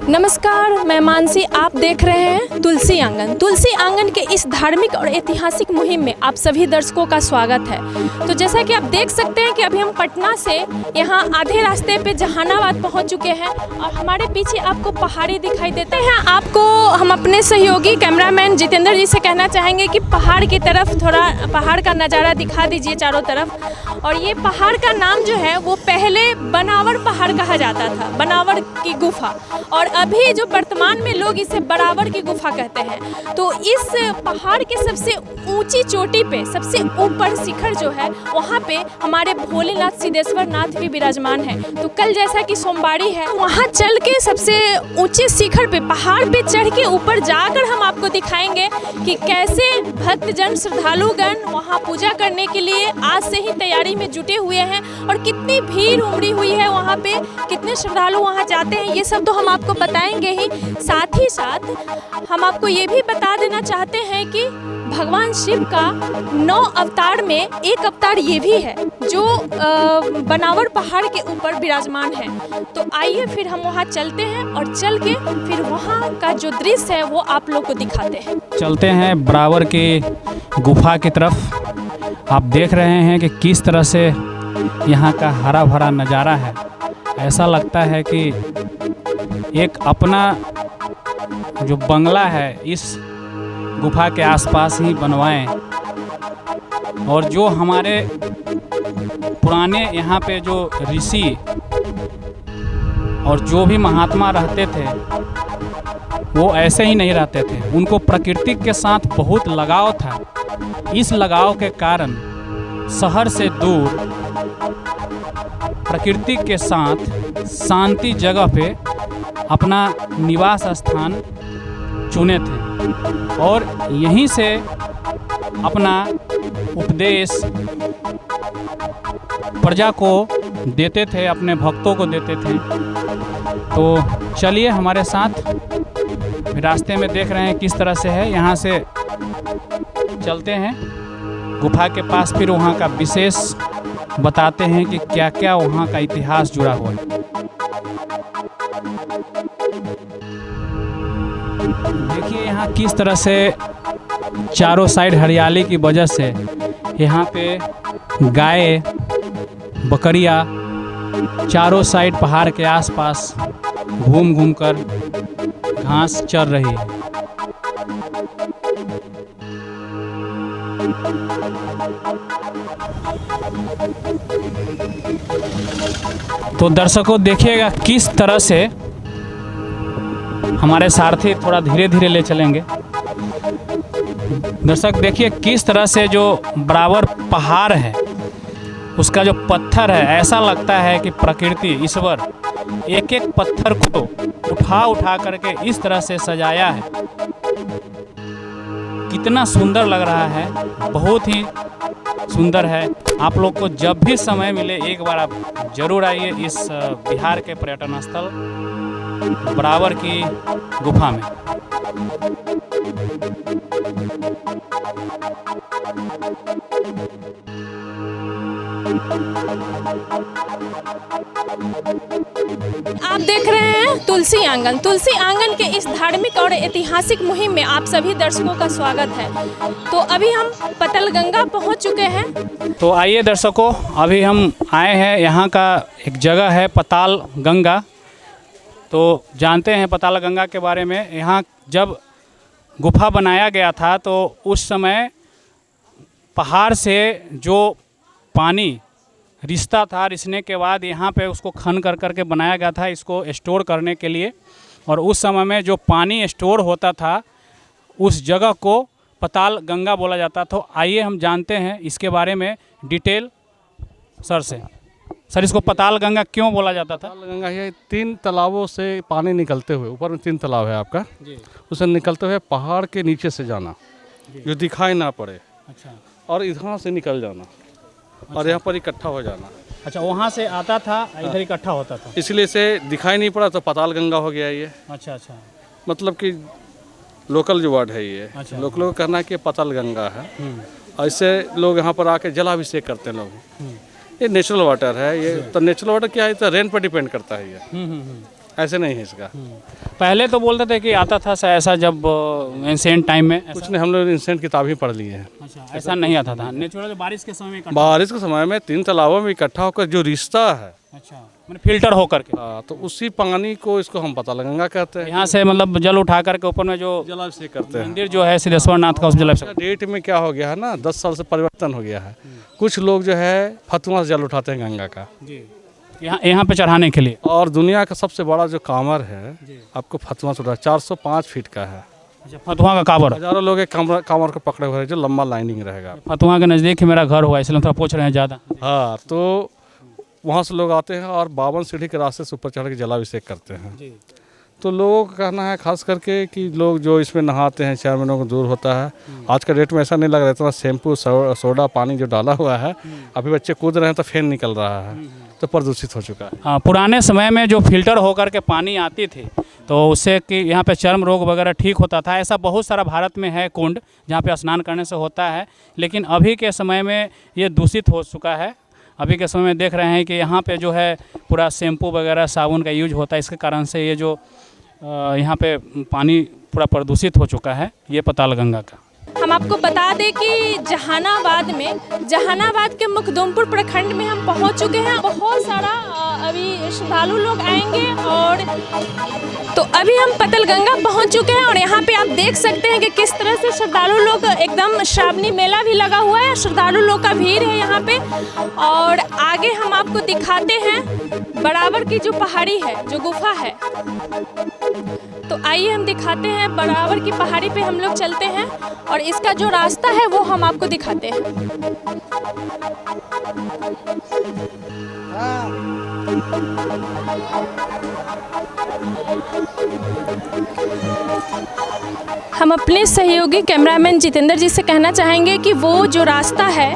नमस्कार, मैं मानसी। आप देख रहे हैं तुलसी आंगन। तुलसी आंगन के इस धार्मिक और ऐतिहासिक मुहिम में आप सभी दर्शकों का स्वागत है। तो जैसा कि आप देख सकते हैं कि अभी हम पटना से यहाँ आधे रास्ते पे जहानाबाद पहुँच चुके हैं और हमारे पीछे आपको पहाड़ी दिखाई देते हैं। आपको हम अपने सहयोगी कैमरामैन जितेंद्र जी से कहना चाहेंगे कि पहाड़ की तरफ थोड़ा पहाड़ का नज़ारा दिखा दीजिए चारों तरफ। और ये पहाड़ का नाम जो है वो पहले बनावर पहाड़ कहा जाता था, बनावर की गुफा, और अभी जो वर्तमान में लोग इसे बराबर की गुफा कहते हैं। तो इस पहाड़ के सबसे ऊंची चोटी पे, सबसे ऊपर शिखर जो है, वहाँ पे हमारे भोलेनाथ सिद्धेश्वर नाथ भी विराजमान है। तो कल जैसा कि सोमवारी है, वहाँ चल के सबसे ऊंचे शिखर पे, पहाड़ पे चढ़ के ऊपर जाकर हम आपको दिखाएंगे कि कैसे भक्तजन श्रद्धालुगण वहाँ पूजा करने के लिए आज से ही तैयारी में जुटे हुए हैं और कितनी भीड़ उमड़ी हुई है वहाँ पे, कितने श्रद्धालु वहाँ जाते हैं, ये सब तो हम आपको बताएंगे ही। साथ ही साथ हम आपको ये भी बता देना चाहते हैं कि भगवान शिव का 9 अवतार में एक अवतार ये भी है जो बनावर पहाड़ के ऊपर विराजमान है। तो आइए फिर हम वहाँ चलते हैं और चल के फिर वहाँ का जो दृश्य है वो आप लोग को दिखाते हैं। चलते हैं बराबर की गुफा की तरफ। आप देख रहे हैं कि किस तरह से यहाँ का हरा भरा नज़ारा है। ऐसा लगता है कि एक अपना जो बंगला है इस गुफा के आसपास ही बनवाएं, और जो हमारे पुराने यहाँ पे जो ऋषि और जो भी महात्मा रहते थे वो ऐसे ही नहीं रहते थे। उनको प्रकृति के साथ बहुत लगाव था। इस लगाव के कारण शहर से दूर प्रकृति के साथ शांति जगह पे अपना निवास स्थान चुने थे और यहीं से अपना उपदेश प्रजा को देते थे, अपने भक्तों को देते थे। तो चलिए हमारे साथ, रास्ते में देख रहे हैं किस तरह से है। यहाँ से चलते हैं गुफा के पास, फिर वहाँ का विशेष बताते हैं कि क्या क्या वहाँ का इतिहास जुड़ा हुआ है। देखिए यहाँ किस तरह से चारों साइड हरियाली की वजह से यहाँ पे गाय बकरियाँ चारों साइड पहाड़ के आसपास घूम घूम कर घास चर रही है। तो दर्शकों देखिएगा किस तरह से हमारे सारथी थोड़ा धीरे धीरे ले चलेंगे। दर्शक देखिए किस तरह से जो बराबर पहाड़ है उसका जो पत्थर है, ऐसा लगता है कि प्रकृति ईश्वर एक एक पत्थर को उठा उठा करके इस तरह से सजाया है। कितना सुंदर लग रहा है, बहुत ही सुंदर है। आप लोग को जब भी समय मिले एक बार आप जरूर आइए इस बिहार के पर्यटन स्थल बराबर की गुफा में। आप देख रहे हैं तुलसी आंगन। तुलसी आंगन के इस धार्मिक और ऐतिहासिक मुहिम में आप सभी दर्शकों का स्वागत है। तो अभी हम पतालगंगा पहुंच चुके हैं। तो आइए दर्शकों, अभी हम आए हैं, यहाँ का एक जगह है पतालगंगा। तो जानते हैं पतालगंगा के बारे में। यहाँ जब गुफा बनाया गया था तो उस समय पहाड़ से जो पानी रिश्ता था, रिसने के बाद यहाँ पे उसको खन कर करके बनाया गया था इसको स्टोर करने के लिए। और उस समय में जो पानी स्टोर होता था उस जगह को पतालगंगा बोला जाता। तो आइए हम जानते हैं इसके बारे में डिटेल सर से। सर, इसको पतालगंगा क्यों बोला जाता था? पतालगंगा ये 3 तालाबों से पानी निकलते हुए, ऊपर में 3 तालाब है आपका जी, उसे निकलते हुए पहाड़ के नीचे से जाना जो दिखाई ना पड़े। अच्छा। और इधर से निकल जाना। अच्छा। और यहाँ पर इकट्ठा हो जाना। अच्छा, वहाँ से आता था इधर इकट्ठा होता था, इसलिए से दिखाई नहीं पड़ा तो पतालगंगा हो गया ये। अच्छा अच्छा। मतलब कि लोकल जो वर्ड है ये। अच्छा। लोकलों का कहना है कि पतालगंगा है। ऐसे लोग यहाँ पर आके जलाभिषेक करते हैं लोग। ये नेचुरल वाटर है ये। तो नेचुरल वाटर क्या है, तो रेन पर डिपेंड करता है ये। ऐसे नहीं है इसका। पहले तो बोलते थे कि आता था ऐसा जब एंशिएंट टाइम में ऐसा? कुछ नहीं, हम लोग इंसेंट किताब ही पढ़ लिए हैं। अच्छा, ऐसा नहीं आता था नेचुरल बारिश के समय में बारिश के समय में 3 तालाबों में इकट्ठा होकर जो रिश्ता है, अच्छा, मैंने फिल्टर होकर के तो उसी पानी को इसको हम पताल गंगा कहते हैं। यहाँ से मतलब जल उठा करके ऊपर में जो जलाभिषेक करते हैं। मंदिर जो है सिद्धेश्वर नाथ का, उस जलाभिषेक डेट में क्या हो गया है ना, 10 साल से परिवर्तन हो गया है। कुछ लोग जो है फतुआ से जल उठाते हैं गंगा का, जी, यहाँ पे चढ़ाने के लिए। और दुनिया का सबसे बड़ा जो कांवर है आपको फतुआ से उठा 405 फीट का है। अच्छा, फतुहा का कांवर। हजारों लोग एक कांवर को पकड़े हुए हैं जो लंबा लाइनिंग रहेगा। फतुहा के नज़दीक ही मेरा घर हुआ, इसलिए थोड़ा पूछ रहे हैं ज़्यादा। हाँ, तो वहाँ से लोग आते हैं और 52 सीढ़ी के रास्ते से ऊपर चढ़ के जलाभिषेक करते हैं। तो लोगों का कहना है खास करके कि लोग जो इसमें नहाते हैं 4 महीनों को दूर होता है। आज का डेट में ऐसा नहीं लग रहा है, इतना शैम्पू सोडा पानी जो डाला हुआ है, अभी बच्चे कूद रहे हैं तो फेन निकल रहा है, तो प्रदूषित हो चुका है। हाँ, पुराने समय में जो फिल्टर होकर के पानी आती थी तो उससे कि यहाँ पे चर्म रोग वगैरह ठीक होता था। ऐसा बहुत सारा भारत में है कुंड जहाँ पे स्नान करने से होता है, लेकिन अभी के समय में ये दूषित हो चुका है। अभी के समय में देख रहे हैं कि यहाँ पे जो है पूरा शैम्पू वगैरह साबुन का यूज होता है, इसके कारण से ये जो यहाँ पे पानी पूरा प्रदूषित हो चुका है, ये पताल गंगा का। हम आपको बता दें कि जहानाबाद के मुखदुमपुर प्रखंड में हम पहुंच चुके हैं। बहुत सारा अभी श्रद्धालु लोग आएंगे और तो अभी हम पतलगंगा पहुंच चुके हैं और यहाँ पे आप देख सकते हैं कि किस तरह से श्रद्धालु लोग, एकदम श्रावणी मेला भी लगा हुआ है, श्रद्धालु लोग का भीड़ है यहाँ पे। और आगे हम आपको दिखाते हैं बराबर की जो पहाड़ी है, जो गुफा है, तो आइए हम दिखाते हैं। बराबर की पहाड़ी पे हम लोग चलते हैं और इसका जो रास्ता है वो हम आपको दिखाते हैं। हम अपने सहयोगी कैमरामैन जितेंद्र जी से कहना चाहेंगे कि वो जो रास्ता है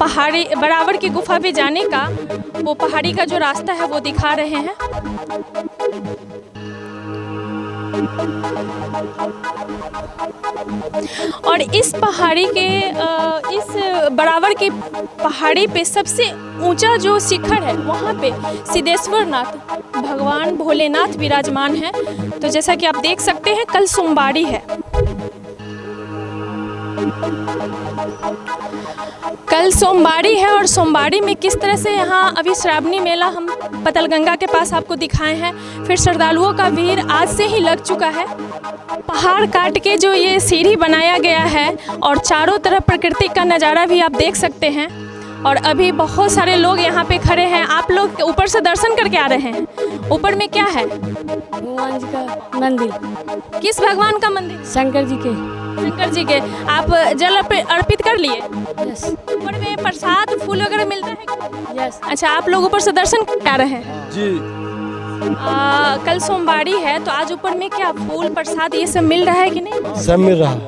पहाड़ी बराबर की गुफा पे जाने का, वो पहाड़ी का जो रास्ता है वो दिखा रहे हैं। और इस पहाड़ी के इस बराबर की पहाड़ी पे सबसे ऊंचा जो शिखर है वहाँ पे सिद्धेश्वर नाथ भगवान भोलेनाथ विराजमान है। तो जैसा कि आप देख सकते हैं कल सोमवारी है, कल सोमवारी है और सोमवारी में किस तरह से यहाँ अभी श्रावणी मेला हम पतलगंगा के पास आपको दिखाए हैं। फिर श्रद्धालुओं का भीड़ आज से ही लग चुका है। पहाड़ काट के जो ये सीढ़ी बनाया गया है और चारों तरफ प्रकृति का नज़ारा भी आप देख सकते हैं। और अभी बहुत सारे लोग यहाँ पे खड़े हैं। आप लोग ऊपर से दर्शन करके आ रहे हैं। ऊपर में क्या है? भगवान जी का मंदिर। किस भगवान का मंदिर? शंकर जी के। शंकर जी के। आप जल अर्पित कर लिए? यस। ऊपर में प्रसाद फूल वगैरह मिलता है? यस। अच्छा, आप लोग ऊपर से दर्शन करके आ रहे हैं? जी। कल सोमवारी है तो आज ऊपर में क्या फूल प्रसाद ये सब मिल रहा है कि नहीं? सब मिल रहा है।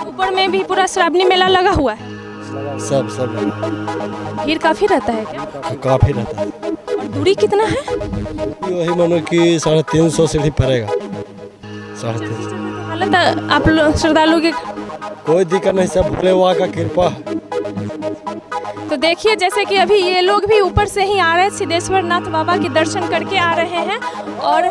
ऊपर में भी पूरा श्रावणी मेला लगा हुआ है? सब भीड़ काफी रहता है क्या? काफी रहता है। और दूरी कितना है? वही मानो कि 350 सीढ़ी पड़ेगा। 350। हालत आप लोग श्रद्धालु के कोई दिक्कत नहीं, सब भोले बाबा का कृपा है। तो देखिए जैसे कि अभी ये लोग भी ऊपर से ही आ रहे हैं, सिद्धेश्वर नाथ बाबा के दर्शन करके आ रहे हैं। और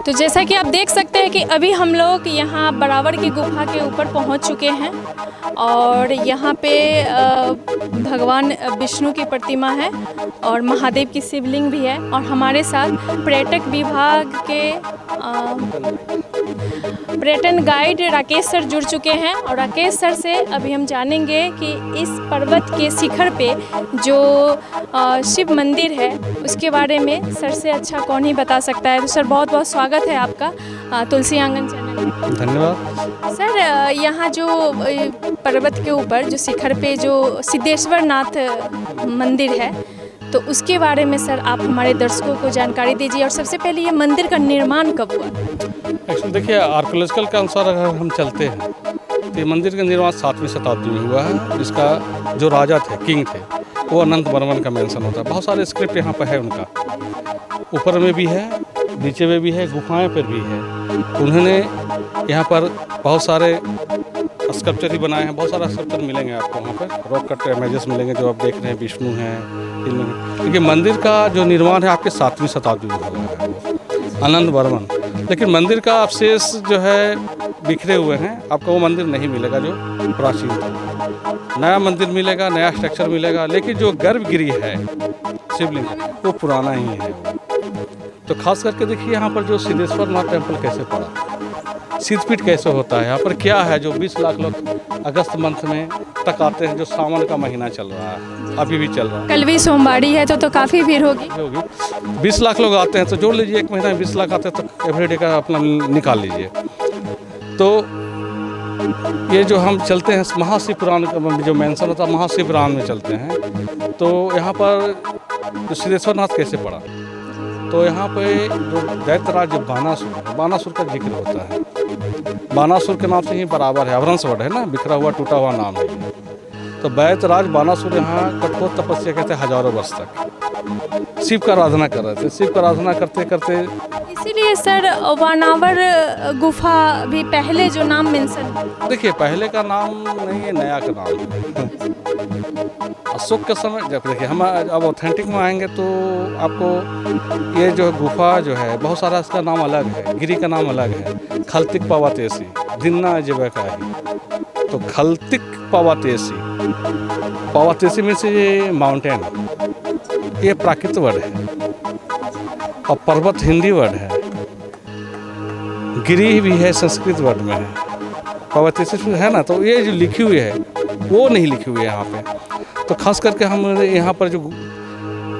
तो जैसा कि आप देख सकते हैं कि अभी हम लोग यहाँ बराबर की गुफा के ऊपर पहुँच चुके हैं और यहाँ पे भगवान विष्णु की प्रतिमा है और महादेव की शिवलिंग भी है। और हमारे साथ पर्यटक विभाग के पर्यटन गाइड राकेश सर जुड़ चुके हैं और राकेश सर से अभी हम जानेंगे कि इस पर्वत के शिखर पे जो शिव मंदिर है उसके बारे में सर से अच्छा कौन ही बता सकता है। तो सर बहुत बहुत स्वागत है आपका तुलसी आंगन चैनल में। धन्यवाद सर, यहाँ जो पर्वत के ऊपर जो शिखर पे जो सिद्धेश्वर नाथ मंदिर है तो उसके बारे में सर आप हमारे दर्शकों को जानकारी दीजिए। और सबसे पहले ये मंदिर का निर्माण कब हुआ? एक्चुअली देखिए, आर्कोलॉजिकल के अनुसार अगर हम चलते हैं तो ये मंदिर का निर्माण 7वीं शताब्दी में हुआ है। इसका जो राजा थे, किंग थे, वो अनंत वर्मन का मेंशन होता है। बहुत सारे स्क्रिप्ट यहाँ पर है उनका, ऊपर में भी है, नीचे में भी है, गुफाएं पर भी है। उन्होंने यहाँ पर बहुत सारे स्कल्पचर ही बनाए हैं। बहुत सारा स्कल्पचर मिलेंगे आपको वहाँ पर, रॉक कट इमेजेस मिलेंगे जो आप देख रहे हैं, विष्णु हैं, क्योंकि मंदिर का जो निर्माण है आपके 7वीं शताब्दी में हुआ है, वो आनंद वर्मन। लेकिन मंदिर का अवशेष जो है बिखरे हुए हैं, आपको वो मंदिर नहीं मिलेगा जो प्राचीन था। नया मंदिर मिलेगा, नया स्ट्रक्चर मिलेगा, लेकिन जो गर्भगृह है शिवलिंग वो पुराना ही है वो। तो खास करके देखिए यहाँ पर जो सिद्धेश्वर नाथ टेम्पल कैसे पड़ा, सिद्धपीठ कैसे होता है, यहाँ पर क्या है जो 20 लाख लोग अगस्त मंथ में तक आते हैं, जो सावन का महीना चल रहा है, अभी भी चल रहा है। कल भी सोमवारी है तो काफ़ी भीड़ होगी। 20 लाख लोग आते हैं, तो जोड़ लीजिए एक महीना में 20 लाख आते हैं, तो एवरीडे का अपना निकाल लीजिए। तो ये जो हम चलते हैं महाशिव पुराण का जो मेंशन होता है, महाशिव पुराण में चलते हैं, तो यहाँ पर जो सिद्धेश्वर नाथ कैसे पड़ा, तो यहाँ पे जो दैत्यराज बानासुर का जिक्र होता है। बानासुर के नाम से ही बराबर है, अवरंशवट है ना, बिखरा हुआ टूटा हुआ नाम है। तो दैत्यराज बानासुर यहाँ कठोर तपस्या करते हजारों वर्ष तक शिव का आराधना कर रहे थे। शिव का आराधना करते करते इसीलिए सर वानावर गुफा भी पहले जो नाम मेंशन, देखिए पहले का नाम नहीं है, नया का नाम है। अशोक के समय जब देखिए हम अब ऑथेंटिक में आएंगे तो आपको ये जो गुफा जो है बहुत सारा इसका नाम अलग है, गिरी का नाम अलग है। खलतिक पावातेसी दिन्ना जब का है, तो खलतिक पावातेसी में से ये माउंटेन, ये प्राकृत वर्ड है, और पर्वत हिंदी वर्ड है, गिरी भी है संस्कृत वर्ड में है, पावातेसी है ना। तो ये जो लिखी हुई है वो नहीं लिखी हुई है यहाँ पे। तो खास करके हम यहाँ पर जो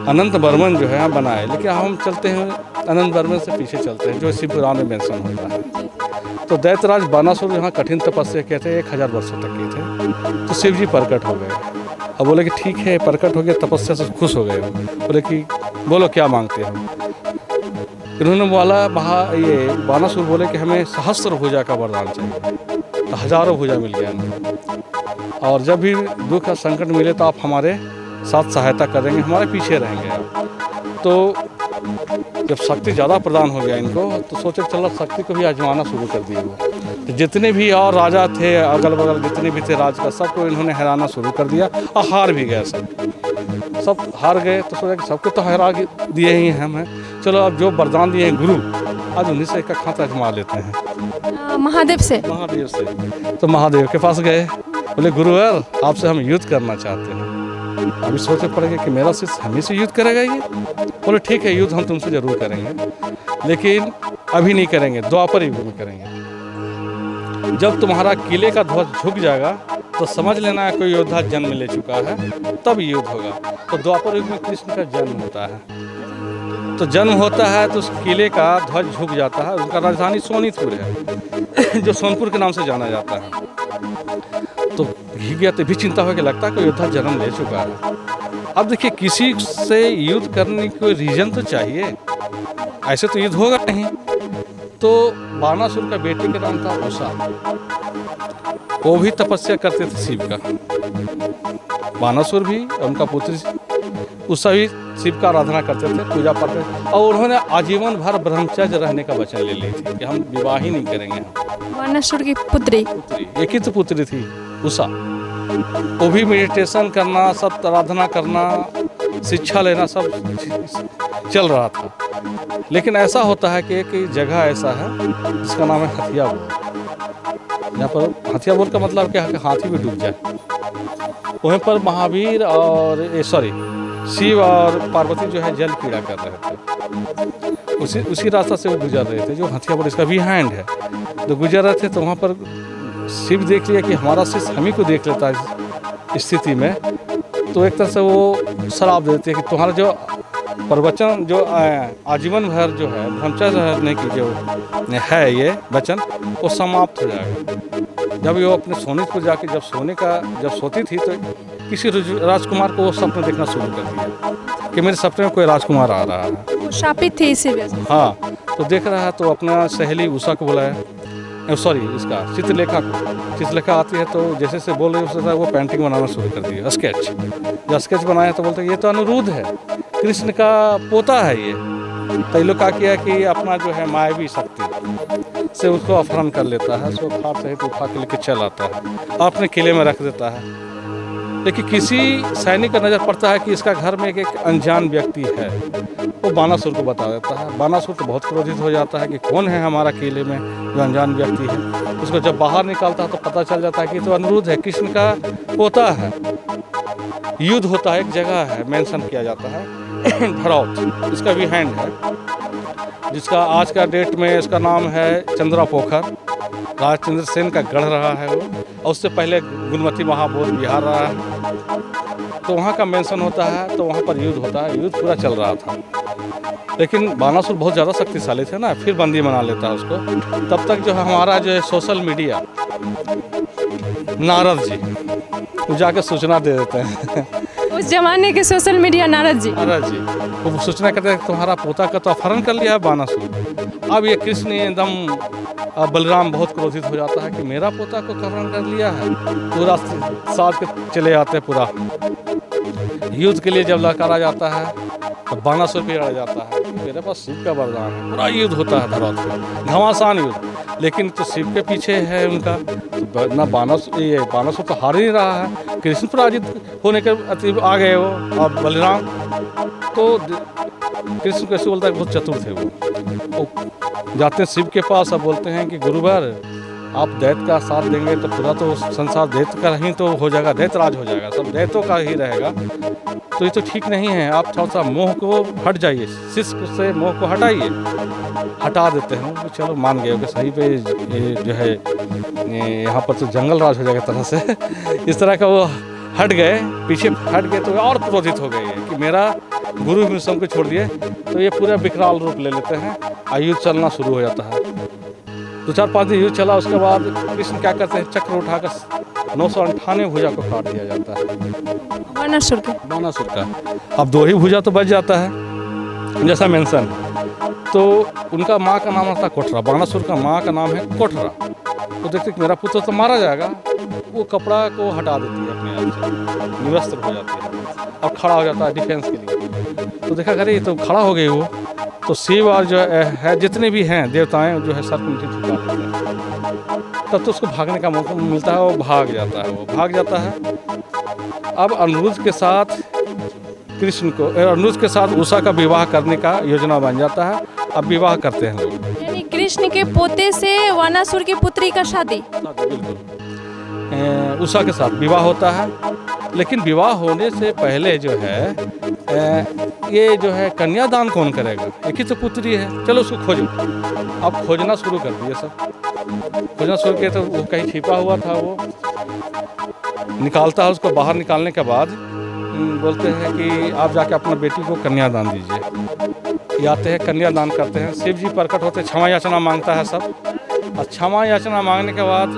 अनंत वर्मन जो है बनाए, लेकिन हम चलते हैं अनंत वर्मन से पीछे चलते हैं जो शिव पुराण में मेंशन होता है। तो दैत्यराज बानासुर यहाँ कठिन तपस्या किए थे, 1000 वर्षों तक किए थे। तो शिव जी प्रकट हो गए। अब बोले कि ठीक है प्रकट हो गया, तपस्या से खुश हो गए। बोले कि बोलो क्या मांगते हो। इन्होंने बोला ये बानासुर बोले कि हमें सहस्त्र भुजा का वरदान चाहिए। तो हजारों भुजा मिल गया हमें, और जब भी दुख का संकट मिले तो आप हमारे साथ सहायता करेंगे, हमारे पीछे रहेंगे आप। तो जब शक्ति ज़्यादा प्रदान हो गया इनको, तो सोचे चलो शक्ति को भी आजमाना शुरू कर दिए वो। तो जितने भी और राजा थे अगल बगल जितने भी थे राज का, सबको इन्होंने हराना शुरू कर दिया, और हार भी गए सब हार गए। तो सोचा कि सबको तो हरा दिए ही हम हैं, चलो अब जो वरदान दिए हैं गुरु, आज उन्हीं से एक खाता आजमा लेते हैं। महादेव से तो महादेव के पास गए, बोले गुरुवर आपसे हम युद्ध करना चाहते हैं। अभी सोचे पड़ेगा कि मेरा शिष्य हमें से युद्ध करेगा ये। बोले ठीक है युद्ध हम तुमसे जरूर करेंगे, लेकिन अभी नहीं करेंगे, द्वापर युग में करेंगे। जब तुम्हारा किले का ध्वज झुक जाएगा तो समझ लेना कोई योद्धा जन्म ले चुका है, तब युद्ध होगा। तो द्वापर युग में कृष्ण का जन्म होता है। तो जन्म होता है तो उस किले का ध्वज झुक जाता है। उनका राजधानी सोनीतपुर है, जो सोनपुर के नाम से जाना जाता है। तो गया तो भी चिंता हो कि लगता है कोई योद्धा जन्म ले चुका है। अब देखिए किसी से युद्ध करने की कोई रीजन तो चाहिए, ऐसे तो युद्ध होगा नहीं। तो बानासुर का बेटी का नाम था उषा, वो भी तपस्या करते थे शिव का। बानासुर भी, उनका पुत्री उषा भी शिव का आराधना करते थे, पूजा पाठ करते, और उन्होंने आजीवन भर ब्रह्मचर्य रहने का वचन ले ली थी कि हम विवाह ही नहीं करेंगे। बानासुर की पुत्री एक ही तो पुत्री थी उषा, वो भी मेडिटेशन करना, सब आराधना करना, शिक्षा लेना सब चल रहा था। लेकिन ऐसा होता है कि एक जगह ऐसा है जिसका नाम है हथियापुर। यहाँ पर हथियापुर का मतलब क्या है कि हाथी भी डूब जाए। वहीं पर महावीर और शिव और पार्वती जो है जल क्रीड़ा कर रहे थे। उसी रास्ता से वो गुजर रहे थे, जो हथियापुर इसका बिहाइंड है। तो गुजर रहे थे तो वहाँ पर शिव देख लिया कि हमारा शिष्य हम ही को देख लेता है स्थिति में। तो एक तरह से वो श्राप देते हैं कि तुम्हारा जो प्रवचन जो आजीवन भर जो है ब्रह्मचर्य रहने की जो है ये वचन, वो समाप्त हो जाएगा। जब वो अपने सोनीतपुर जाके जब सोती थी तो किसी राजकुमार को वो सपने देखना शुरू कर दिया कि मेरे सपने में कोई राजकुमार आ रहा है। वो शापित थी इसी वजह से। हाँ, तो देख रहा है तो अपना सहेली उषा को बुलाया, इसका चित्रलेखा आती है। तो जैसे से बोल रही है वो पेंटिंग बनाना शुरू कर दिया, स्केच। जब स्केच बनाया तो बोलते ये तो अनिरुद्ध है, कृष्ण का पोता है ये। तो ये लोग क्या किया कि अपना जो है मायावी शक्ति से उसको अपहरण कर लेता है, उसको खाट सहित उठा के लेके चल आता है, अपने किले में रख देता है। लेकिन किसी सैनिक का नज़र पड़ता है कि इसका घर में एक अनजान व्यक्ति है, वो बानासुर को बता देता है। बानासुर तो बहुत क्रोधित हो जाता है कि कौन है हमारा किले में जो अनजान व्यक्ति है। उसको जब बाहर निकालता है तो पता चल जाता है कि तो अनिरुद्ध है, कृष्ण का पोता है। युद्ध होता है, एक जगह है मेंशन किया जाता है धरौत, इसका भी हैंड है, जिसका आज का डेट में इसका नाम है चंद्रा पोखर। राजचंद्र सेन का गढ़ रहा है वो, और उससे पहले गुणमती महाबोध विहार रहा है। तो वहाँ का मेंशन होता है, तो वहाँ पर युद्ध होता है, युद्ध पूरा चल रहा था। लेकिन बानासुर बहुत ज़्यादा शक्तिशाली थे ना, फिर बंदी बना लेता है उसको। तब तक जो है हमारा जो है सोशल मीडिया, नारद जी वो जाके सूचना दे देते हैं उस जमाने के सोशल मीडिया नारद जी वो सूचना करते हैं तुम्हारा पोता का तो अपहरण कर लिया है बानासुर। अब ये कृष्ण एकदम बलराम बहुत क्रोधित हो जाता है कि मेरा पोता को अपहरण कर लिया है। पूरा साथ के चले जाते हैं, पूरा युद्ध के लिए जब ललकारा जाता है तो बानासुर भी अड़ जाता है, मेरे पास शिव का वरदान है। पूरा युद्ध होता है धरौत में, घमासान युद्ध। लेकिन तो शिव के पीछे है उनका, तो ना बानासुर तो हार ही रहा है। कृष्ण पराजित होने के अति आ गए वो, अब बलराम तो कृष्ण कैसे बोलता है, बहुत चतुर थे वो जाते हैं शिव के पास। अब बोलते हैं कि गुरुवर आप दैत्य का साथ देंगे तो पूरा तो संसार दैत्य का ही तो हो जाएगा, दैत्य राज हो जाएगा, सब दैत्यों का ही रहेगा। तो ये तो ठीक नहीं है, आप थोड़ा सा मोह को हट जाइए, शिष्य से मोह को हटाइए। हटा देते हैं, तो चलो मान गए कि सही पे ये जो है यहाँ पर तो जंगल राज हो जाएगा तरह से इस तरह का वो हट गए, पीछे हट गए तो और क्रोधित हो गए कि मेरा गुरु भी सबको छोड़ दिए। तो ये पूरा विकराल रूप ले लेते हैं, युद्ध चलना शुरू हो जाता है। 2-4-5 दिन युद्ध चला, उसके बाद कृष्ण क्या करते हैं, चक्र उठाकर 998 भुजा को काट दिया जाता है बानासुर का। अब 2 ही भुजा तो बच जाता है जैसा मेंशन। तो उनका माँ का नाम था कोठरा, बानासुर का माँ का नाम है कोठरा। तो देखते कि मेरा पुत्र तो मारा जाएगा, वो कपड़ा को हटा देती है अपने आप से, निवस्त्र हो जाती है और खड़ा हो जाता है डिफेंस के लिए। तो देखा करे ये तो खड़ा हो गई वो, तो शिव और जो है जितने भी हैं देवताएं जो है सर को नीचे झुका लेते हैं। तब तो उसको भागने का मौका मिलता है, वो भाग जाता है। अब अनिरुद्ध के साथ कृष्ण को, अनिरुद्ध के साथ उषा का विवाह करने का योजना बन जाता है। अब विवाह करते हैं लोग, यानी कृष्ण के पोते से वानासुर की पुत्री का शादी। बिल्कुल उषा के साथ विवाह होता है। लेकिन विवाह होने से पहले जो है ये जो है कन्यादान कौन करेगा, एक ही तो पुत्री है, चलो उसको खोजो। अब खोजना शुरू कर दिए सब, खोजना शुरू किया तो वो कहीं छिपा हुआ था, वो निकालता है उसको। बाहर निकालने के बाद बोलते हैं कि आप जाके अपना बेटी को कन्यादान दीजिए। आते हैं कन्यादान करते हैं, शिव जी प्रकट होते, क्षमा याचना मांगता है सब। और क्षमा याचना मांगने के बाद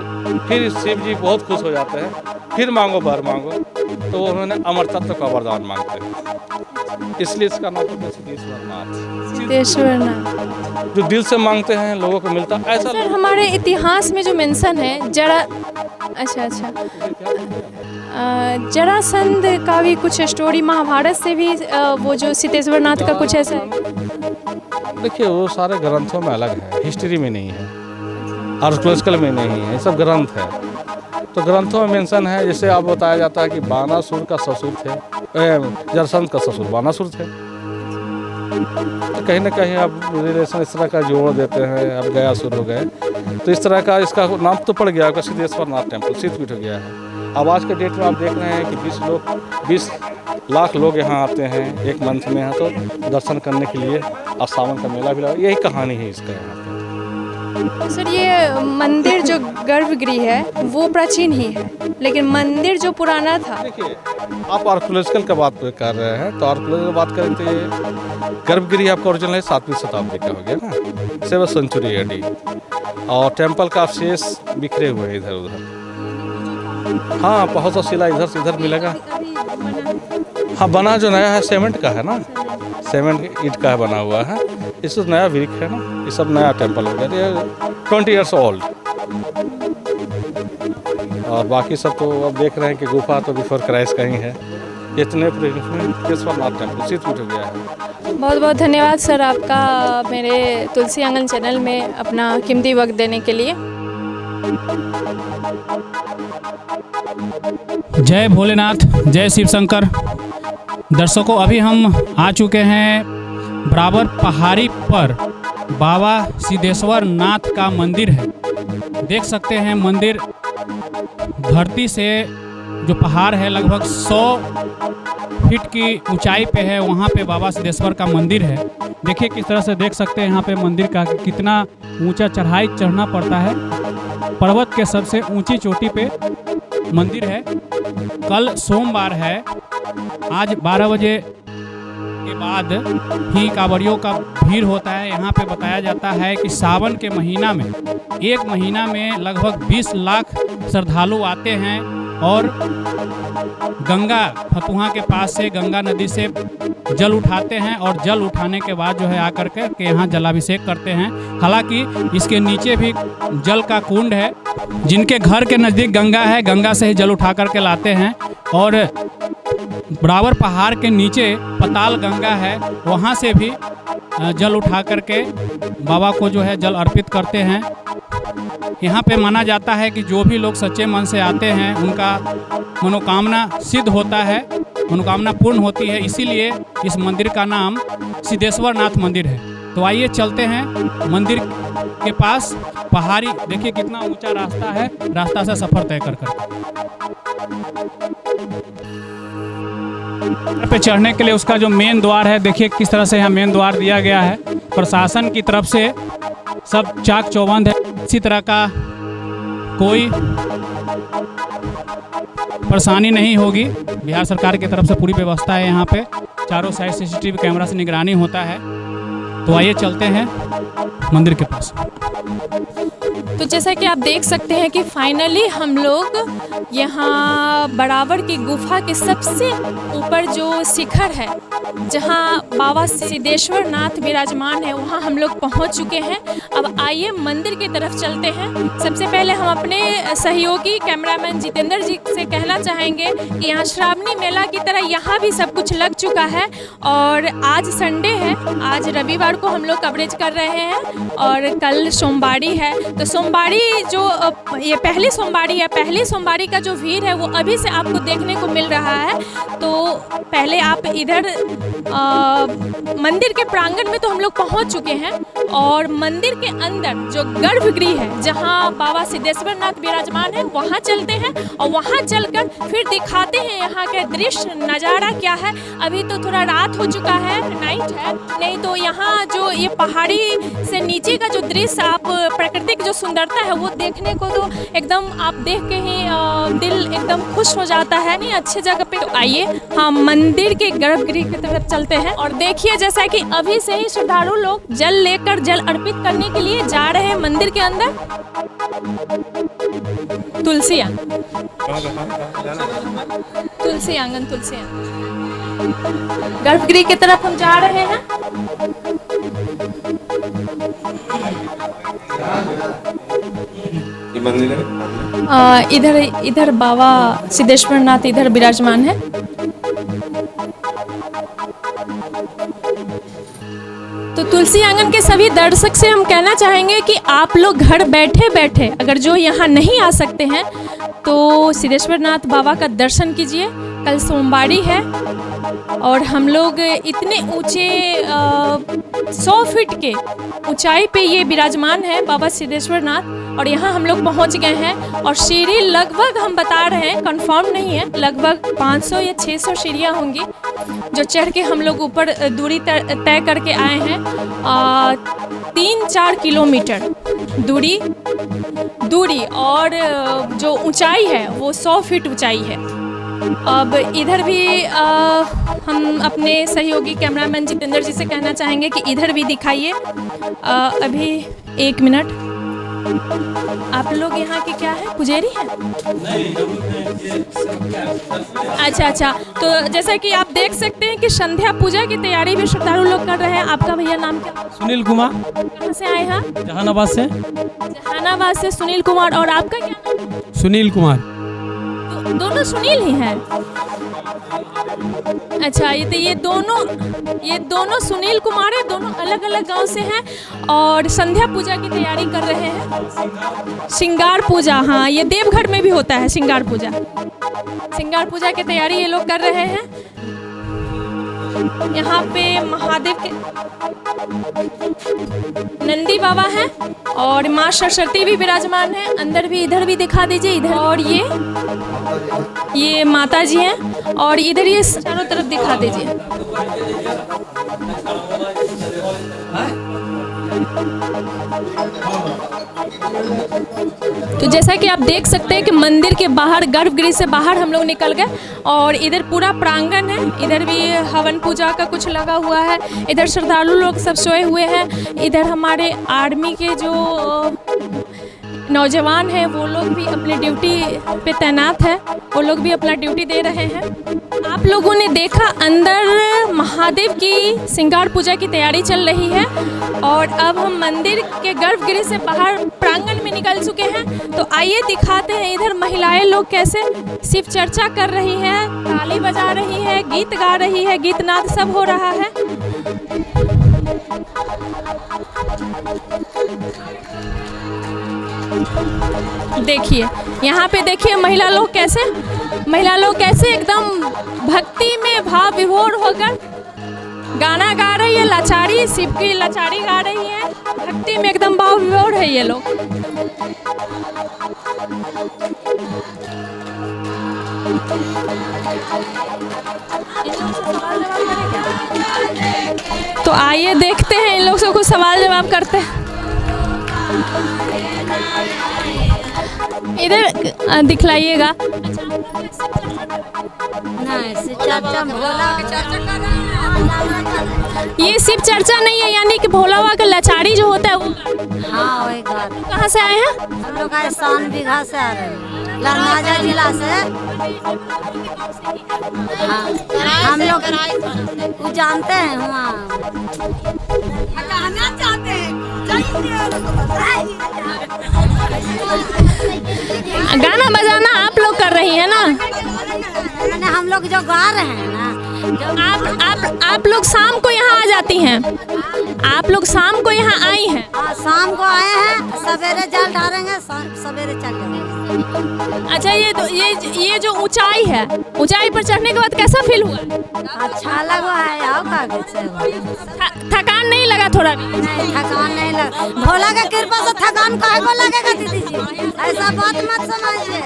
फिर शिव जी बहुत खुश हो जाते हैं, फिर मांगो वर मांगो, तो उन्होंने अमर तत्व का वरदान मांगते हैं। इसलिए इसका नाम है सिद्धेश्वरनाथ। जो दिल से मांगते हैं लोगों को मिलता है। ऐसा सर हमारे इतिहास में जो मेंशन है जरासंध का भी कुछ स्टोरी महाभारत से भी वो जो सिद्धेश्वरनाथ का कुछ ऐसा है। देखिए वो सारे ग्रंथों में अलग है, हिस्ट्री में नहीं है, आर्कियोलॉजिकल में नहीं है, ये सब ग्रंथ है। तो ग्रंथों में मेंशन है, जैसे आप बताया जाता है कि बानासुर का ससुर थे, जरासंध का ससुर बानासुर थे। तो कहीं ना कहीं अब रिलेशन इस तरह का जोड़ देते हैं, अब गयासुर हो गए, तो इस तरह का इसका नाम तो पड़ गया होगा सिद्धेश्वरनाथ टेम्पल, सिद्धपीठ हो गया है। अब आज के डेट में आप देख रहे हैं कि 20 लाख लोग यहाँ आते हैं एक मंथ में, यहाँ तो दर्शन करने के लिए। और सावन का मेला भी लगा, यही कहानी है इसका यहाँ पे। सर ये मंदिर जो गर्भगृह है वो प्राचीन ही है, लेकिन मंदिर जो पुराना था। देखिए आप आर्कियोलॉजिकल का बात कर रहे हैं, तो आर्कियोलॉजिकल बात करें तो ये गर्भगृह आपका ओरिजिनल है 7वीं शताब्दी का हो गया ना, 7th सेंचुरी AD। और टेम्पल का अवशेष बिखरे हुए हैं इधर उधर। हाँ बहुत सा शिला इधर से इधर मिलेगा। हाँ बना जो नया है सीमेंट का है ना, सीमेंट ईंट का बना हुआ है। इससे नया वृक्ष है ना, ये सब नया टेम्पल हो गया, ये 20 years ओल्ड। और बाकी सब तो अब देख रहे हैं कि गुफा तो बिफोर क्राइस्ट का ही है, इतने केशवरनाथ टेम्पल चित्रकूट गया है। बहुत बहुत धन्यवाद सर आपका मेरे तुलसी आंगन चैनल में अपना कीमती वक्त देने के लिए। जय भोलेनाथ, जय शिव शंकर। दर्शकों, अभी हम आ चुके हैं बराबर पहाड़ी पर बाबा सिद्धेश्वर नाथ का मंदिर है। देख सकते हैं मंदिर धरती से जो पहाड़ है लगभग 100 फीट की ऊंचाई पे है, वहाँ पे बाबा सिद्धेश्वर का मंदिर है। देखिए किस तरह से देख सकते हैं यहाँ पे मंदिर का कितना ऊंचा चढ़ाई चढ़ना पड़ता है। पर्वत के सबसे ऊंची चोटी पे मंदिर है। कल सोमवार है, आज 12 बजे के बाद ही कांवड़ियों का भीड़ होता है। यहाँ पे बताया जाता है कि सावन के महीना में, एक महीना में लगभग 20 लाख श्रद्धालु आते हैं और गंगा फतुहा के पास से गंगा नदी से जल उठाते हैं और जल उठाने के बाद जो है आकर के यहाँ जलाभिषेक करते हैं। हालांकि इसके नीचे भी जल का कुंड है। जिनके घर के नज़दीक गंगा है, गंगा से ही जल उठा करके लाते हैं। और बराबर पहाड़ के नीचे पताल गंगा है, वहाँ से भी जल उठा करके बाबा को जो है जल अर्पित करते हैं। यहाँ पे माना जाता है कि जो भी लोग सच्चे मन से आते हैं उनका मनोकामना सिद्ध होता है, मनोकामना पूर्ण होती है। इसीलिए इस मंदिर का नाम सिद्धेश्वर नाथ मंदिर है। तो आइए चलते हैं मंदिर के पास। पहाड़ी देखिए कितना ऊंचा रास्ता है, रास्ता से सफ़र तय कर पे चढ़ने के लिए उसका जो मेन द्वार है, देखिए किस तरह से यहाँ मेन द्वार दिया गया है। प्रशासन की तरफ से सब चाक चौबंद है, किसी तरह का कोई परेशानी नहीं होगी। बिहार सरकार की तरफ से पूरी व्यवस्था है। यहाँ पे चारों साइड सीसीटीवी कैमरा से निगरानी होता है। तो आइए चलते हैं मंदिर के पास। तो जैसा कि आप देख सकते हैं कि फाइनली हम लोग यहाँ बराबर की गुफा के सबसे ऊपर जो शिखर है, जहाँ बाबा सिद्धेश्वर नाथ विराजमान है, वहाँ हम लोग पहुँच चुके हैं। अब आइए मंदिर की तरफ चलते हैं। सबसे पहले हम अपने सहयोगी कैमरामैन जितेंद्र जी से कहना चाहेंगे कि यहाँ श्रावणी मेला की तरह यहाँ भी सब कुछ लग चुका है। और आज संडे है, आज रविवार को हम लोग कवरेज कर रहे हैं और कल सोमवारी है। तो सोमवारी जो ये पहली सोमवारी है, पहली सोमवारी का जो भीड़ है वो अभी से आपको देखने को मिल रहा है। तो पहले आप इधर मंदिर के प्रांगण में तो हम लोग पहुंच चुके हैं और मंदिर के अंदर जो गर्भगृह है जहां बाबा सिद्धेश्वर नाथ विराजमान है, वहां चलते हैं और वहां चलकर फिर दिखाते हैं यहाँ के दृश्य नज़ारा क्या है। अभी तो थोड़ा रात हो चुका है, नाइट है, नहीं तो यहाँ जो ये पहाड़ी से नीचे का जो दृश्य, आप प्राकृतिक जो सुंदरता है वो देखने को तो एकदम आप देख के ही दिल एकदम खुश हो जाता है। नहीं, अच्छे जगह पे। तो आइए हम मंदिर के गर्भगृह की तरफ चलते हैं और देखिए जैसा कि अभी से ही श्रद्धालु लोग जल लेकर जल अर्पित करने के लिए जा रहे हैं मंदिर के अंदर। तुलसी आंगन, तुलसी आंगन, तुलसी आंगन, गर्भगृह की तरफ हम जा रहे हैं। इधर इधर बाबा सिद्धेश्वर नाथ इधर विराजमान है। तो तुलसी आंगन के सभी दर्शक से हम कहना चाहेंगे कि आप लोग घर बैठे बैठे अगर जो यहाँ नहीं आ सकते हैं तो सिद्धेश्वर नाथ बाबा का दर्शन कीजिए। कल सोमवारी है और हम लोग इतने ऊंचे 100 फीट के ऊंचाई पे ये विराजमान है बाबा सिद्धेश्वर नाथ। और यहाँ हम लोग पहुँच गए हैं और सीढ़ी लगभग हम बता रहे हैं, कंफर्म नहीं है, लगभग 500 या 600 सीढ़ियाँ होंगी जो चढ़ के हम लोग ऊपर दूरी तय करके आए हैं। 3-4 किलोमीटर दूरी और जो ऊंचाई है वो 100 फीट ऊंचाई है। अब इधर भी हम अपने सहयोगी कैमरामैन जितेंद्र जी से कहना चाहेंगे कि इधर भी दिखाइए। अभी 1 मिनट। आप लोग यहाँ के क्या है, पुजारी हैं? अच्छा, तो जैसा कि आप देख सकते हैं कि संध्या पूजा की तैयारी भी श्रद्धालु लोग कर रहे हैं। आपका भैया नाम क्या? सुनील कुमार। कहाँ से आए हैं? जहानाबाद से। जहानाबाद से सुनील कुमार। और आपका क्या नाम? सुनील कुमार। दोनों सुनील ही हैं। अच्छा, ये दोनों सुनील कुमार है, दोनों अलग अलग गांव से हैं और संध्या पूजा की तैयारी कर रहे हैं। श्रृंगार पूजा, हाँ, ये देवघर में भी होता है श्रृंगार पूजा। श्रृंगार पूजा की तैयारी ये लोग कर रहे हैं। यहाँ पे महादेव के नंदी बाबा हैं और माँ सरस्वती भी विराजमान है। अंदर भी, इधर भी दिखा दीजिए, इधर। और ये माता जी हैं और इधर ये चारों तरफ दिखा दीजिए। तो जैसा कि आप देख सकते हैं कि मंदिर के बाहर, गर्भगृह से बाहर हम लोग निकल गए और इधर पूरा प्रांगण है। इधर भी हवन पूजा का कुछ लगा हुआ है। इधर श्रद्धालु लोग सब सोए हुए हैं। इधर हमारे आर्मी के जो नौजवान हैं वो लोग भी अपने ड्यूटी पे तैनात है। वो लोग भी अपना ड्यूटी दे रहे हैं। आप लोगों ने देखा अंदर महादेव की श्रृंगार पूजा की तैयारी चल रही है और अब हम मंदिर के गर्भगृह से बाहर प्रांगण में निकल चुके हैं। तो आइए दिखाते हैं इधर महिलाएं लोग कैसे शिव चर्चा कर रही हैं, ताली बजा रही है, गीत गा रही है, गीत नाद सब हो रहा है। देखिए यहाँ पे, देखिए महिला लोग कैसे एकदम भक्ति में भाव विभोर होकर गाना गा रही है। लाचारी, शिव की लाचारी गा रही है। भक्ति में एकदम भाव विभोर है ये लोग। तो आइए देखते हैं इन लोग से कुछ सवाल जवाब करते हैं। इधर दिखलाइएगा। ये शिव चर्चा नहीं है, यानी कि भोला बाबा का लाचारी जो होता है वो। हाँ, वही घर। कहाँ से आए हैं? हम लोग आए सान बीघा से आ रहे हैं, लरनाजा जिला से। हाँ, हम लोग वो जानते हैं वहाँ गाना बजाना आप लोग कर रही है ना? हम लोग जो गा रहे हैं ना, जो आप लोग शाम को यहाँ आ जाती हैं? आप लोग शाम को यहाँ आई हैं? शाम को आए हैं, सवेरे जल ढारेंगे, सवेरे चल जाएंगे। अच्छा, ये जो ऊंचाई है, ऊंचाई पर चढ़ने के बाद कैसा फील हुआ? अच्छा लगा है। आओ कागज से थकान नहीं लगा? थोड़ा नहीं, थकान नहीं लगा। भोला का कृपा से थकान काहे को लगेगा दीदी जी? ऐसा बात मत समझिए।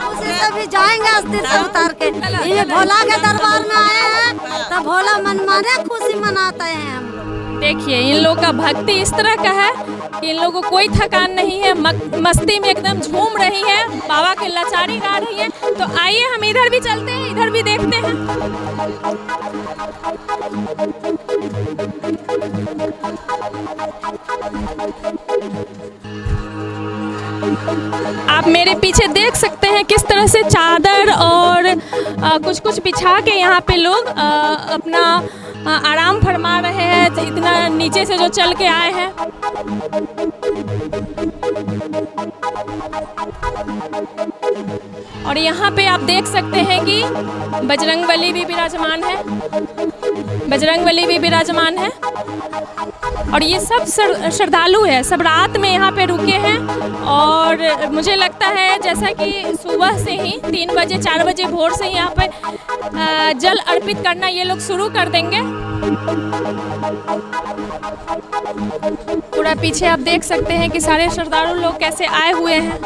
उसी से भी जाएंगे अस्थिर से उतार के। ये भोला के दरबार में आए हैं तो भोला मनमाने खुशी मनाते हैं हम लोग। देखिए इन लोग का भक्ति इस तरह का है कि इन लोगों को कोई थकान नहीं है। मस्ती में एकदम झूम रही है, बाबा की लाचारी गा रही है। तो आइए हम इधर भी चलते हैं, इधर भी देखते हैं। आप मेरे पीछे देख सकते हैं किस तरह से चादर और कुछ बिछा के यहाँ पे लोग अपना आराम फरमा रहे हैं, इतना नीचे से जो चल के आए हैं। और यहाँ पे आप देख सकते हैं कि बजरंगबली भी विराजमान है, बजरंगबली भी विराजमान है। और ये सब श्रद्धालु है, सब रात में यहाँ पे रुके हैं। और मुझे लगता है जैसा कि सुबह से ही 3 बजे 4 बजे भोर से ही यहाँ पे जल अर्पित करना ये लोग शुरू कर देंगे। पूरा पीछे आप देख सकते हैं कि सारे श्रद्धालु लोग कैसे आए हुए हैं।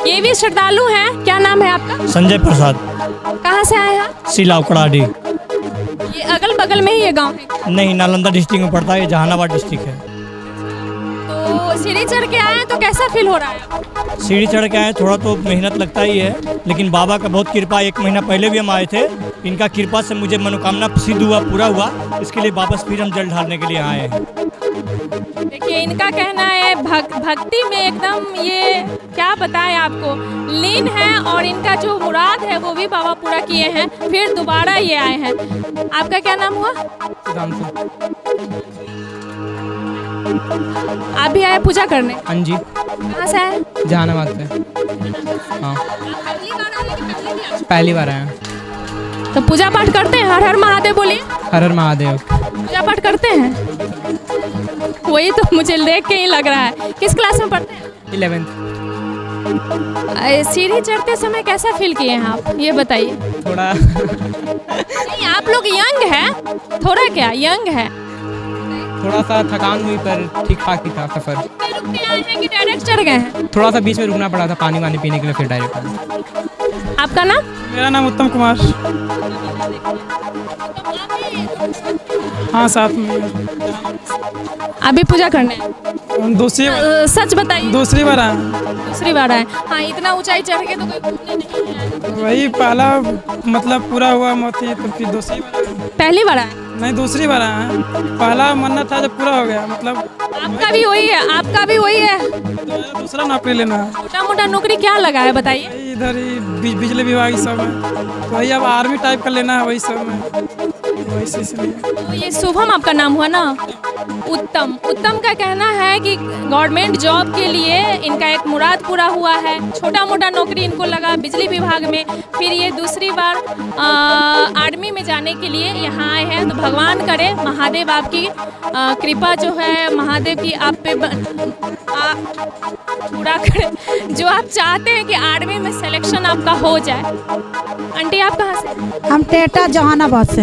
ये भी श्रद्धालु हैं। क्या नाम है आपका? संजय प्रसाद। कहाँ से आए हैं? सिलावकड़ाडी। ये अगल बगल में ही ये गांव है? नहीं, नालंदा डिस्ट्रिक्ट में पड़ता है, ये जहानाबाद डिस्ट्रिक्ट है। तो सीढ़ी चढ़ के आए हैं तो कैसा फील हो रहा है? सीढ़ी चढ़ के आए, थोड़ा तो मेहनत लगता ही है, लेकिन बाबा का बहुत कृपा। 1 महीना पहले भी हम आए थे, इनका कृपा से मुझे मनोकामना सिद्ध हुआ, पूरा हुआ। इसके लिए वापस फिर हम जल ढालने के लिए आए हैं। देखिए इनका कहना है भक्ति में एकदम ये क्या बताएं आपको लीन है, और इनका जो मुराद है वो भी बाबा पूरा किए हैं। फिर दोबारा ये आए हैं। आपका क्या नाम हुआ? आप भी आए पूजा करने? हाँ जी, कहाँ से आए? जहानाबाद से। हाँ, पहली बार आए हैं। तो पूजा पाठ करते हैं? हर हर महादेव बोलिए। हर हर महादेव। पूजा पाठ करते हैं? वही तो मुझे देख के ही लग रहा है। किस क्लास में पढ़ते हैं? 11th। सीढ़ी चढ़ते समय कैसा फील किए हैं आप, ये बताइए। थोड़ा नहीं, आप लोग यंग हैं, थोड़ा क्या यंग है? थोड़ा सा थकान हुई पर ठीक ठाक ही था सफ़र। रुकते आए हैं कि डायरेक्ट चढ़ गए हैं? थोड़ा सा बीच में रुकना पड़ा था पानी वानी पीने के लिए, फिर डायरेक्ट आए। आपका नाम? मेरा नाम उत्तम कुमार। हाँ, साथ में। अभी पूजा करने हैं? दूसरी सच बताइए। दूसरी बार आया। दूसरी बार आए? हाँ, इतना ऊंचाई चढ़ के तो कोई घूमने नहीं आया। वही पहला मतलब पूरा हुआ मोती, तो फिर दूसरी बार आया। पहली बार आए? नहीं, दूसरी बार आया। पहला मन्नत था जब पूरा हो गया, मतलब आपका भी वही है? आपका भी वही है? तो दूसरा नौकरी लेना है। छोटा मोटा नौकरी क्या लगा है बताइए? इधर ही बिजली विभाग सब है, तो वही अब आर्मी टाइप का लेना है, वही सब में वही से इसलिए। तो ये शुभम आपका नाम हुआ ना? उत्तम। उत्तम का कहना है कि गवर्नमेंट जॉब के लिए इनका एक मुराद पूरा हुआ है। छोटा मोटा नौकरी इनको लगा बिजली विभाग में, फिर ये दूसरी बार आर्मी में जाने के लिए यहाँ आए हैं। तो भगवान करे महादेव आपकी कृपा जो है, महादेव की आप पे पूरा करे जो आप चाहते हैं कि आर्मी में सिलेक्शन आपका हो जाए। आंटी आप कहाँ से? हम टेटा जहानाबाद से।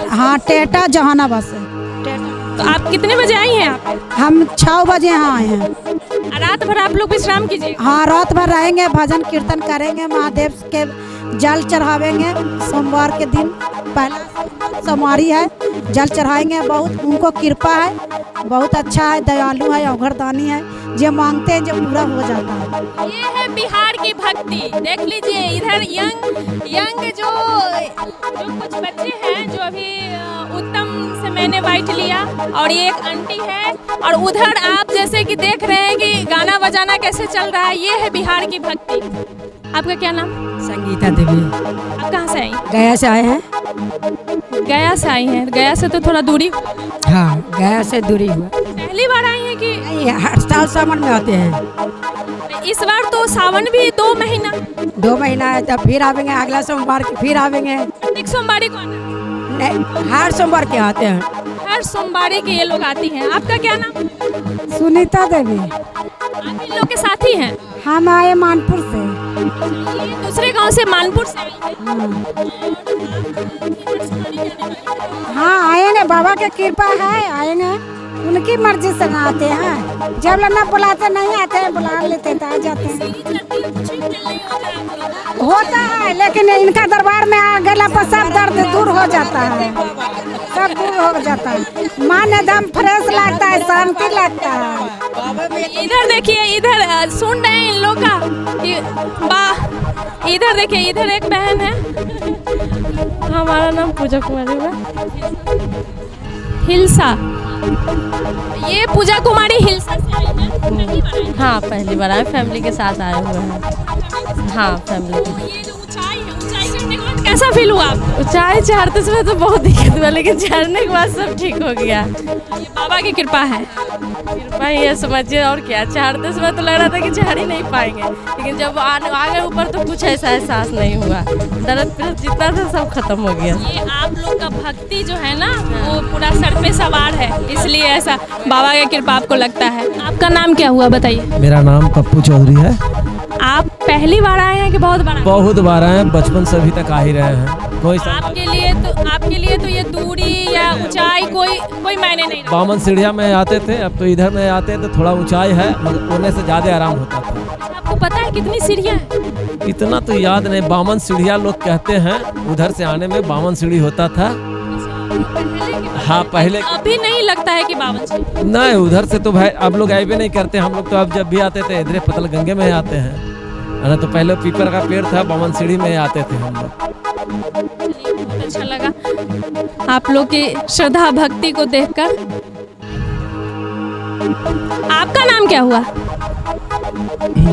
हाँ, टेटा जहानाबाद से। तो आप कितने बजे आई हैं यहाँ पे? हम 6 बजे यहाँ आए हैं। रात भर आप लोग विश्राम कीजिए? हाँ, रात भर रहेंगे, भजन कीर्तन करेंगे, महादेव के जल चढ़ावेंगे। सोमवार के दिन पहला सोमवारी है, जल चढ़ाएंगे। बहुत उनको कृपा है, बहुत अच्छा है, दयालु है, अवघरदानी है। जो मांगते हैं जो पूरा हो जाता है। ये है बिहार की भक्ति। देख लीजिए इधर यंग जो कुछ बच्चे हैं जो अभी उत्तम से मैंने बाइट लिया, और ये एक आंटी है, और उधर आप जैसे कि देख रहे हैं कि गाना बजाना कैसे चल रहा है। ये है बिहार की भक्ति। आपका क्या नाम? संगीता देवी। आप कहाँ से आई? गया से आए हैं। गया से आई हैं? गया से तो थोड़ा दूरी। हाँ, गया से दूरी हुआ। पहली बार आई हैं कि? हर साल सावन में आते हैं। इस बार तो सावन भी 2 महीना 2 महीना है, तब फिर आवेंगे अगला सोमवार के, फिर आवेंगे। एक सोमवारी को आना? नहीं, हर सोमवार के आते हैं। हर सोमवारी के ये लोग आती हैं। आपका क्या नाम? सुनीता देवी। आप इन लोग के साथी हैं? हम आए मानपुर से। ये दूसरे गांव से मानपुर से आई हैं? हाँ, आएंगे, बाबा की कृपा है, आएंगे। उनकी मर्जी से ना आते हैं, जब ना बुलाते नहीं आते हैं, बुला लेते हैं तो आ जाते हैं। होता है, लेकिन इनका दरबार में आ गया पर सब दर्द दूर हो जाता है, सब दूर हो जाता है। मन एकदम फ्रेश लगता है, शांति लगता है। इधर देखिए, इधर सुन रहे हैं इन लोग का? वाह, इधर देखिए, इधर एक बहन है। हमारा नाम पूजा कुमारी है। हिलसा। ये पूजा कुमारी हिलसा से आई है? हाँ, पहली बार आए, फैमिली के साथ आए हुए हैं। हाँ, फैमिली के। ये जो ऊंचाई है, ऊंचाई चढ़ने के बाद कैसा फील हुआ आपको? ऊंचाई चढ़ते समय तो बहुत दिक्कत हुआ, लेकिन चढ़ने के बाद सब ठीक हो गया। ये बाबा की कृपा है। कृपा ये समझिए, और क्या। चढ़ते समय तो लग रहा था कि चढ़ ही नहीं पाएंगे, लेकिन जब आगे ऊपर तो कुछ ऐसा एहसास नहीं हुआ। दर्द पीड़त जितना था सब खत्म हो गया। ये आप लोग का भक्ति जो है ना, वो पूरा सर पे सवार है, इसलिए ऐसा बाबा की कृपा आपको लगता है। आपका नाम क्या हुआ बताइए? मेरा नाम पप्पू चौधरी है। आप पहली बार आए हैं कि बहुत बार? बहुत बार आए हैं, बचपन से अभी तक आ ही रहे हैं। कोई आपके लिए तो ये दूरी या ऊंचाई कोई मायने नहीं रखता। बामन सीढ़िया में आते थे, अब तो इधर में आते हैं तो थोड़ा ऊंचाई है, मगर उड़ने से ज़्यादा आराम होता था। आपको पता है कितनी सीढ़ियाँ हैं? इतना तो याद नहीं, बामन सीढ़िया लोग कहते हैं। उधर से आने में बामन सीढ़ी होता था। हाँ, पहले। अभी नहीं लगता है कि 52 सीढ़ी? नहीं, उधर से तो भाई अब लोग आए भी नहीं करते। हम लोग तो अब जब भी आते थे इधर पतल गंगे में आते हैं, ना तो पहले पीपल का पेड़ था, बामन सीढ़ी में आते थे हम लोग। बहुत अच्छा लगा आप लोग की श्रद्धा भक्ति को देखकर। आपका नाम क्या हुआ?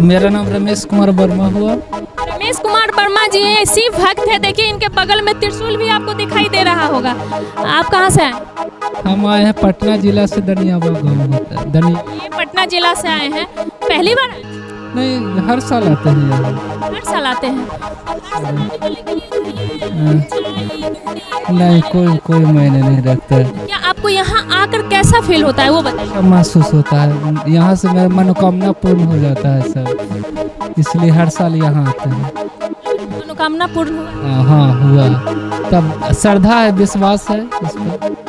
मेरा नाम रमेश कुमार वर्मा हुआ। रमेश कुमार वर्मा जी हैं, शिव भक्त है। देखिए इनके बगल में त्रिशूल भी आपको दिखाई दे रहा होगा। आप कहाँ से आए? हम आए हैं पटना जिला से, दनियाबाग गाँव होता है ये पटना जिला से आए हैं, पहली बार आए? नहीं, हर साल आते हैं यहाँ। हर साल आते हैं? नहीं, कोई मायने नहीं रखता है। क्या आपको यहाँ आकर कैसा फील होता है वो बताइए। सब महसूस होता है, यहाँ से मेरा मनोकामना पूर्ण हो जाता है सब, इसलिए हर साल यहाँ आते हैं। मनोकामना पूर्ण हुआ? हाँ, हुआ। तब श्रद्धा है, विश्वास है इस पर।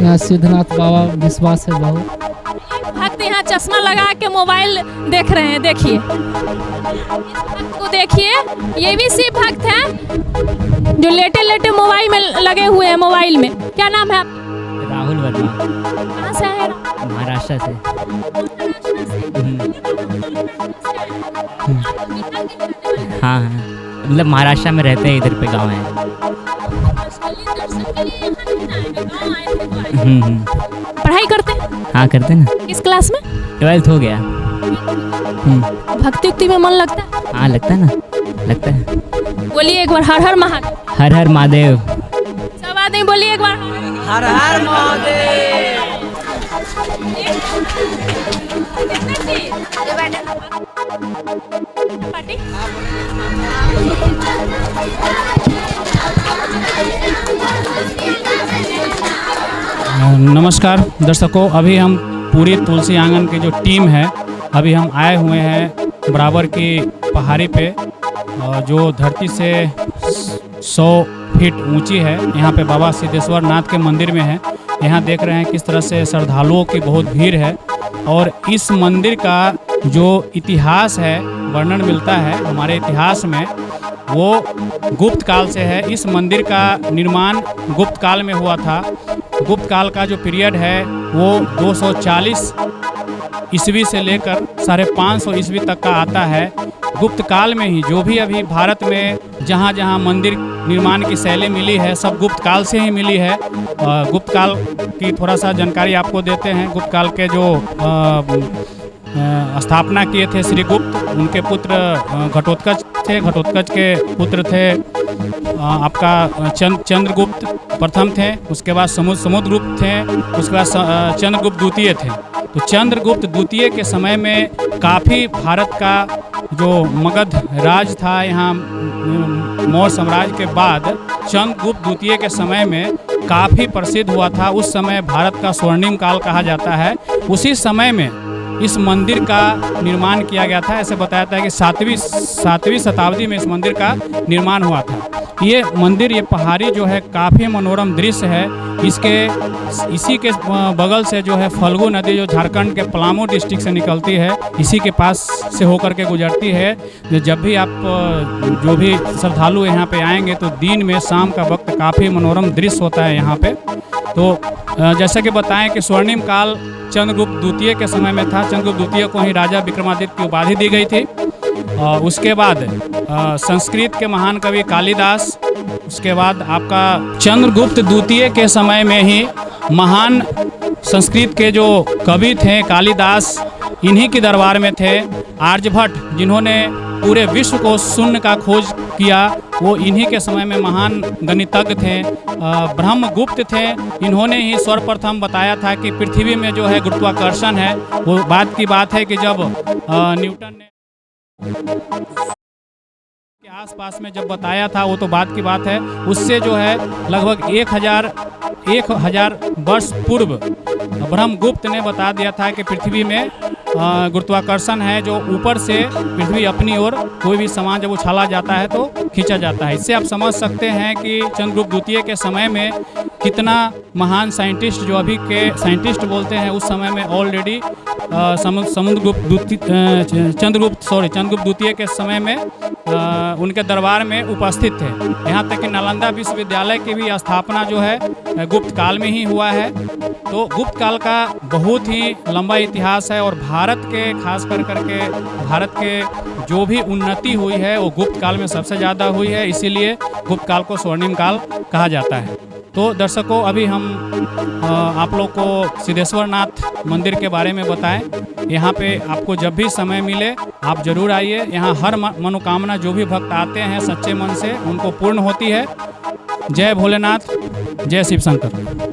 यहाँ सिद्धनाथ बाबा विश्वास है बहुत। भक्त यहाँ चश्मा लगा के मोबाइल देख रहे हैं, देखिए इस भक्त को देखिए, ये भी शिव भक्त हैं जो लेटे लेटे मोबाइल में लगे हुए हैं। मोबाइल में क्या नाम है आप? राहुल वर्मा। कहाँ से आए? महाराष्ट्र से। हाँ, मतलब महाराष्ट्र में रहते हैं, इधर पे गाँव है। पढ़ाई करते हैं? हाँ, करते ना। किस क्लास में? 12th हो गया। भक्ति उक्ति में मन लगता है? हाँ, लगता है ना, लगता है। बोलिए एक बार हर हर महादेव। हर हर महादेव। सब आदमी बोलिए एक बार हर हर महादेव। नमस्कार दर्शकों, अभी हम पूरी तुलसी आंगन की जो टीम है, अभी हम आए हुए हैं बराबर की पहाड़ी पे, जो धरती से 100 फीट ऊंची है। यहाँ पे बाबा सिद्धेश्वर नाथ के मंदिर में है। यहाँ देख रहे हैं किस तरह से श्रद्धालुओं की बहुत भीड़ है। और इस मंदिर का जो इतिहास है, वर्णन मिलता है हमारे इतिहास में, वो गुप्त काल से है। इस मंदिर का निर्माण गुप्त काल में हुआ था। गुप्त काल का जो पीरियड है वो 240 ईस्वी से लेकर 550 ईस्वी तक का आता है। गुप्त काल में ही जो भी अभी भारत में जहाँ जहाँ मंदिर निर्माण की शैली मिली है, सब गुप्त काल से ही मिली है। गुप्त काल की थोड़ा सा जानकारी आपको देते हैं। गुप्त काल के जो स्थापना किए थे श्री गुप्त, उनके पुत्र घटोत्कच थे। घटोत्कच के पुत्र थे आपका चंद्रगुप्त प्रथम थे, उसके बाद समुद्रगुप्त थे, उसके बाद चंद्रगुप्त द्वितीय थे। तो चंद्रगुप्त द्वितीय के समय में काफ़ी भारत का जो मगध राज था, यहाँ मौर्य साम्राज्य के बाद चंद्रगुप्त द्वितीय के समय में काफ़ी प्रसिद्ध हुआ था। उस समय भारत का स्वर्णिम काल कहा जाता है। उसी समय में इस मंदिर का निर्माण किया गया था। ऐसे बताया जाता है कि सातवीं शताब्दी में इस मंदिर का निर्माण हुआ था। ये मंदिर, ये पहाड़ी जो है काफ़ी मनोरम दृश्य है। इसी के बगल से जो है फल्गु नदी, जो झारखंड के पलामू डिस्ट्रिक्ट से निकलती है, इसी के पास से होकर के गुजरती है। जब भी आप जो भी श्रद्धालु यहाँ पे आएंगे तो दिन में शाम का वक्त काफ़ी मनोरम दृश्य होता है यहाँ पे। तो जैसा कि बताएं कि स्वर्णिम काल चंद्रगुप्त द्वितीय के समय में था। चंद्रगुप्त द्वितीय को ही राजा विक्रमादित्य की उपाधि दी गई थी। उसके बाद संस्कृत के महान कवि कालिदास, उसके बाद आपका चंद्रगुप्त द्वितीय के समय में ही महान संस्कृत के जो कवि थे कालिदास, इन्हीं के दरबार में थे। आर्यभट्ट, जिन्होंने पूरे विश्व को शून्य का खोज किया, वो इन्हीं के समय में महान गणितज्ञ थे। ब्रह्मगुप्त थे, इन्होंने ही सर्वप्रथम बताया था कि पृथ्वी में जो है गुरुत्वाकर्षण है। वो बात की बात है कि जब न्यूटन ने के आसपास में जब बताया था, वो तो बात की बात है। उससे जो है लगभग 1000 वर्ष पूर्व ब्रह्मगुप्त ने बता दिया था कि पृथ्वी में गुरुत्वाकर्षण है, जो ऊपर से पृथ्वी अपनी ओर कोई भी सामान जब उछाला जाता है तो खींचा जाता है। इससे आप समझ सकते हैं कि चंद्रगुप्त द्वितीय के समय में कितना महान साइंटिस्ट, जो अभी के साइंटिस्ट बोलते हैं, उस समय में ऑलरेडी चंद्रगुप्त द्वितीय के समय में उनके दरबार में उपस्थित थे। यहाँ तक कि नालंदा विश्वविद्यालय की भी स्थापना जो है गुप्त काल में ही हुआ है। तो गुप्त काल का बहुत ही लंबा इतिहास है और भारत के खास कर करके भारत के जो भी उन्नति हुई है वो गुप्त काल में सबसे ज़्यादा हुई है। इसीलिए गुप्त काल को स्वर्णिम काल कहा जाता है। तो दर्शकों, अभी हम आप लोग को सिद्धेश्वर नाथ मंदिर के बारे में बताएं। यहाँ पे आपको जब भी समय मिले आप ज़रूर आइए। यहाँ हर मनोकामना जो भी भक्त आते हैं सच्चे मन से, उनको पूर्ण होती है। जय भोलेनाथ, जय शिव शंकर।